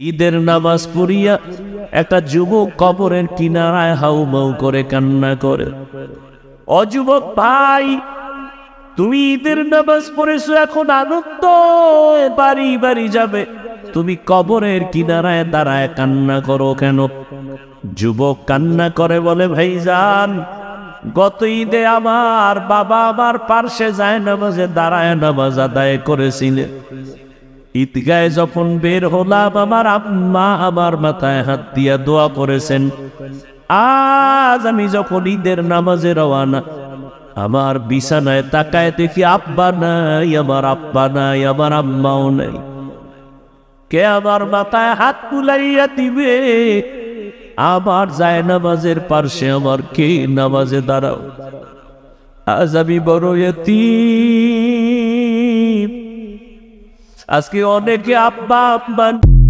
ঈদের নামাজ পড়িয়া একটা যুবক কবরের কিনারায় হাউমাউ করে কান্না করে। ও যুবক ভাই, তুমি ঈদের নামাজ পড়েছো, এখন আনন্দ বাড়ি বাড়ি যাবে, তুমি কবরের কিনারায় দাঁড়ায় কান্না করো কেন? যুবক কান্না করে বলে, ভাইজান, গত ঈদে আমার বাবা আমার পার্শ্বে যায় নামাজে দাঁড়ায় নামাজ আদায় করেছিলেন। ঈদগায় যখন বের হলাম, আমার আম্মা আমার মাথায় হাত দিয়া দোয়া করেছেন। আজ আমি যখন ঈদের নামাজে রওয়ানা, আমার বিছানায় তাকায় দেখি আব্বা নাই, আমার আব্বা নাই, আমার আম্মাও নাই। কে আমার মাথায় হাত বুলাইয়া দিবে? আমার যায় নামাজের পার্শ্বে আমার কে নামাজে দাঁড়াও? আজ আমি বড় এতিম। আজকে অনেকে আব্বা আব্বা